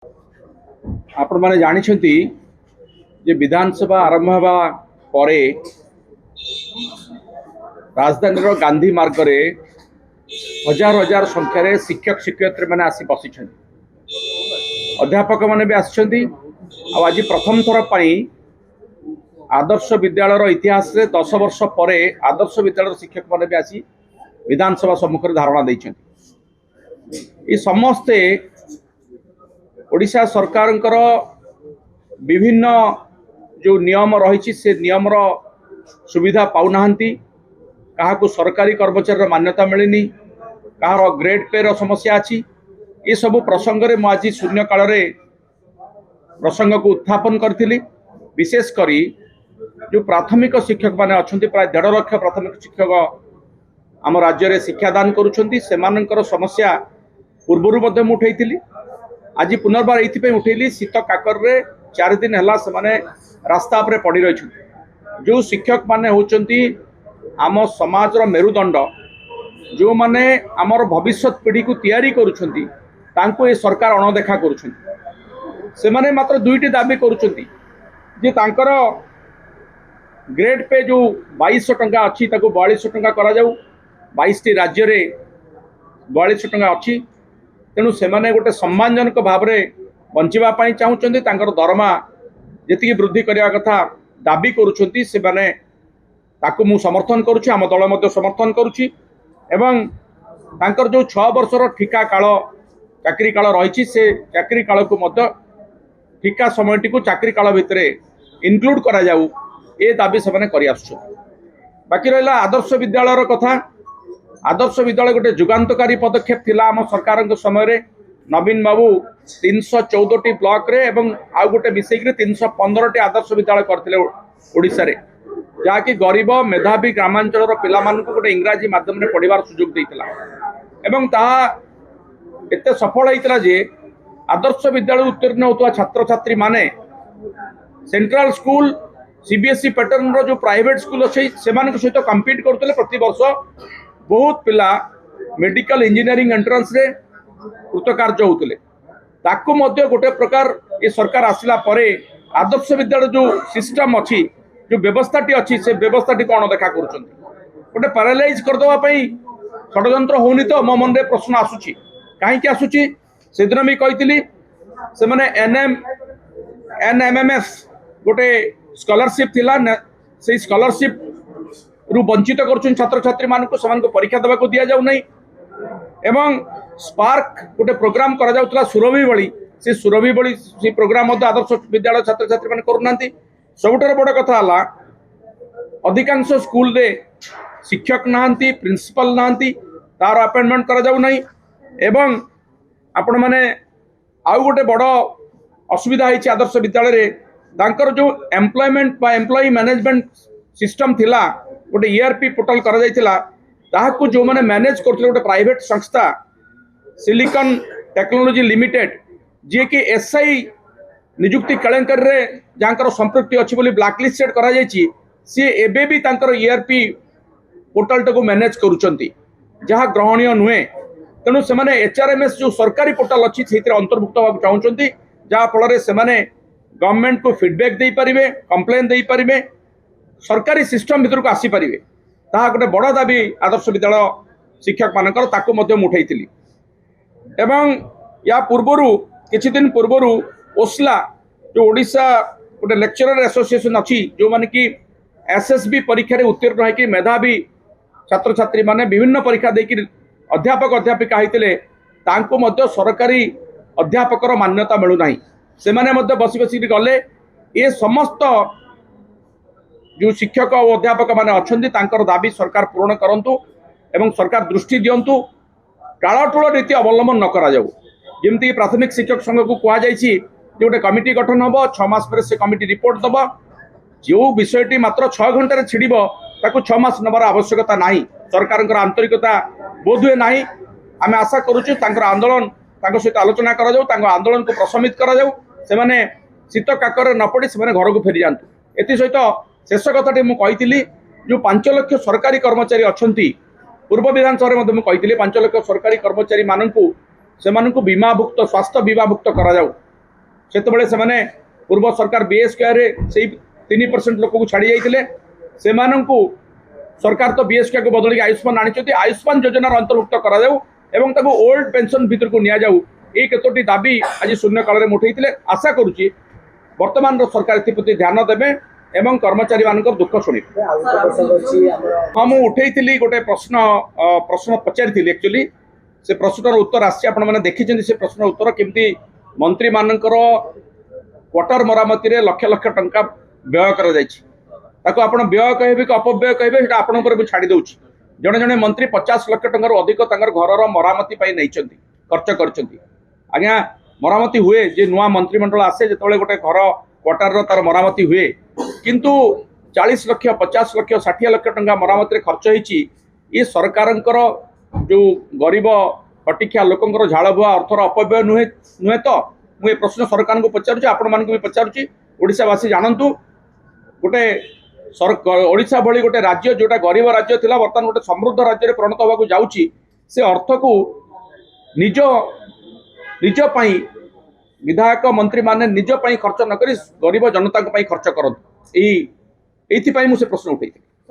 आपण माने जानिछंती जे विधानसभा आरंभ होगा परे राजधानी गांधी मार्ग रे हजार हजार संख्यार शिक्षक शिक्षयित्री मैंने आसी बसी अध्यापक मैंने भी आसी आज प्रथम थर आदर्श विद्यालय इतिहास रे 10 वर्ष पर आदर्श विद्यालय शिक्षक मैंने भी आसी विधानसभा सम्मुख में धारणा देते समस्ते ओडिशा सरकार विभिन्न जो नियम रही से नियम सुविधा पाऊना क्या सरकारी कर्मचारी मान्यता मिलनी कहार ग्रेड पे समस्या अच्छी ये सब प्रसंग में आज शून्य काल प्रसंग को उत्थापन करी विशेषकर जो प्राथमिक शिक्षक माने अच्छा प्राय 1.5 लाख प्राथमिक शिक्षक आम राज्य में शिक्षादान कर समस्या पूर्वर उठे आज पुनर्बार ये उठेली शीत काकर 4 दिन है से रास्ता पर पड़ रही जो शिक्षक माने होचंती आम समाज मेरुदंड जो माने आमर भविष्य पीढ़ी को तैयारी करुछंती तांको ये सरकार अणदेखा करुछंती से माने मात्र दुईटी दाबी करुछंती जे तांकर ग्रेड पे जो 2200 टंका अच्छी 4200 टंका करा जाऊ 22टी राज्य रे 4200 टंका अच्छी तेणु से माने गोटे सम्मानजनक भाव में बंचापी चाहूँगी दरमा जी वृद्धि करने कथा दाबी करुँच से माने ताकू मु समर्थन करुँची आम दल मध्य समर्थन करुँची एवं तांकर जो 6 वर्षर ठिका काल चाकरी काल रही से चाकरी काल को मध्य ठिका समयटी को चाकरी काल भितर इनक्लूड करा जाऊ ए दाबी से कर बाकी रहा आदर्श विद्यालय कथा आदर्श विद्यालय गोटे जुगान्तकारी पदक्षेप थिला आम सरकार समय रे नवीन बाबू 314टी ब्लॉक रे एवं आउ गोटे मिसेक 315टी आदर्श विद्यालय करथिले ओडिसा रे जहाँकि गरीब मेधावी ग्रामांचल पिला मानकु गोटे इंग्राजी माध्यम रे पढ़िबार सुযোগ देइतला एवं ताहा एते सफल होइतला जे आदर्श विद्यालय उत्तीर्ण होतवा छात्र छात्री माने सेंट्रल स्कूल सीबीएसई पैटर्न रो जो प्राइवेट स्कूल अछि सेमान सहित कम्पीट करथले प्रति वर्ष बहुत पिला मेडिकल इंजीनियरिंग एंट्रांस रे कृतकार्य होते ताकू मध्य गोटे प्रकार ये सरकार आसला परे आदर्श विद्यालय जो सिस्टम अच्छी जो व्यवस्थाटी अच्छी से व्यवस्थाटी को अणदेखा कर गोटे पैरालाइज करदेवाई षड्यंत्र होनी तो मो मन में प्रश्न आसूची कहीं आसूची से दिन भी कही से मैंने एनएमएमएस गोटे स्कॉलरशिप थिला से स्कॉलरशिप रु वंचित कर छात्र छात्री मानक परीक्षा देवाक दि जाऊ नहीं एवं स्पार्क गोटे प्रोग्राम करा जाउतला सुरभि बड़ी से सुरभि बड़ी से प्रोग्राम आदर्श विद्यालय छात्र छात्री मैंने करूना सबुठार बड़ कथा अधिकांश स्कूल रे शिक्षक नहांती प्रिंसिपल नहांती तार अपॉइंटमेंट करा जाऊ नहीं एवं आपण माने आउ गोटे बड़ असुविधा है आदर्श विद्यालय रे तांकर जो एम्प्लॉयमेंट बा एम्प्लॉई मैनेजमेंट सिस्टम थिला गोटे ईआरपी पोर्टल करा जायतिला ताहाकू जो माने मैनेज करथिले गोटे प्राइवेट संस्था सिलिकॉन टेक्नोलॉजी लिमिटेड जे कि एसआई नियुक्ति केलेंकर रे जांकर संपृक्ति अछि बोली ब्लैकलिस्टेड करा जायछि सी एबे भी तांकर ईआरपी पोर्टल टाको मैनेज करूचंती जहा ग्रहणीय नुहे तेणु से माने एचआरएमएस जो सरकारी पोर्टल अछि सेतिर अंतर्भुक्त होबा चाहउचंती जहा फल रे से माने गवर्नमेंट को फीडबैक दे परिबे कंप्लेन दे परिबे सरकारी सिस्टम भीतर को आसी पारिबे ता गोटे बड़ दाबी आदर्श विद्यालय शिक्षक मानकर ताकू मध्य उठाई एवं या पूर्वर किछि दिन पूर्वर ओस्ला जो ओडिशा गोटे लेक्चरर एसोसिएशन अच्छी जो माने कि एसएसबी परीक्षा रे उत्तीर्ण होइकि मेधावी छात्र छात्री माने विभिन्न परीक्षा देकी अध्यापक अध्यापिका होइतिले तांको मध्य सरकारी अध्यापकर मान्यता मिलू नाही से माने मध्य बसी बसी गले ये समस्त जो शिक्षक और अध्यापक माने अच्छे तांकर दाबी सरकार पूर्ण करंतु एवं सरकार दृष्टि दियंतु टाळाटूळ नीति अवलंबन न करा जाऊ जेमती प्राथमिक शिक्षक संघ को कहा जायछि जे गोटे कमिटी गठन हम 6 मास पर से कमिटी रिपोर्ट दब जो विषयटी मात्र 6 घंटे छिड़ब ताकू 6 मास नबार आवश्यकता नहीं सरकार आंतरिकता बोध हुए नहीं आम आशा करुचु आंदोलन सहित आलोचना करा जाऊ आंदोलन को प्रशमित करा जाऊ से माने शीत काकर न पड़ी से घर को फेरी जातु एथि सहित शेष कथाटी मुझे जो 5 लाख सरकारी कर्मचारी अच्छा पूर्व विधानसभा मुझे 5 लाख सरकारी कर्मचारी मानू से बीमाभुक्त स्वास्थ्य बीमाभुक्त करा जाऊ सेतबेले से पूर्व सरकार बीएसके रे से 3% लोक को छाड़ी जाइए से सरकार तो बीएसके को बदल आयुष्मान आनी आयुष्मान योजनार अंतर्भुक्त करा ओल्ड पेंशन भितर को निया जाऊ ये केतोटी दाबी आज शून्य काल में उठे आशा करुच्ची वर्तमान सरकार एप्रति ध्यान देवे एवं कर्मचारी मान दुख शुणी। हाँ मुझे उठे गोटे प्रश्न पचारि एक्चुअली से प्रश्नर उत्तर आने देखी से प्रश्न उत्तर केमती मंत्री मानकर क्वार्टर मरामती रे लक्ष लक्ष टंका व्यय कर व्यय कहे कि अपव्यय कहे आपण छाड़ी दूसरी जड़े जड़े मंत्री 50 लाख टंकार अधिक घर मरामती नहीं खर्च कर आज्ञा मरामती हुए जे नुआ मंत्रिमंडल आसे जो गोटे घर क्वार्टर तार मरामती हुए किंतु 40 लाख 50 लाख 60 लाख टंका मरामती खर्च होती ये सरकार जो गरीब खटिखिया लोकंर झाड़ बुआ अर्थर अपव्यय नुहे नुहे तो मुझे प्रश्न सरकार को पचारुची आपण मान भी पचारुची ओडिशावासी जानतु गोटे ओडिशा भली गोटे राज्य जोटा गरीब राज्य थिला वर्तमान गोटे समृद्ध राज्य में परिणत होगा जाउची से अर्थ को निज निज पई विधायक मंत्री माने निज पई खर्च न करी गरीब जनता को पई खर्च करत एथि पई मु से प्रश्न उठेई।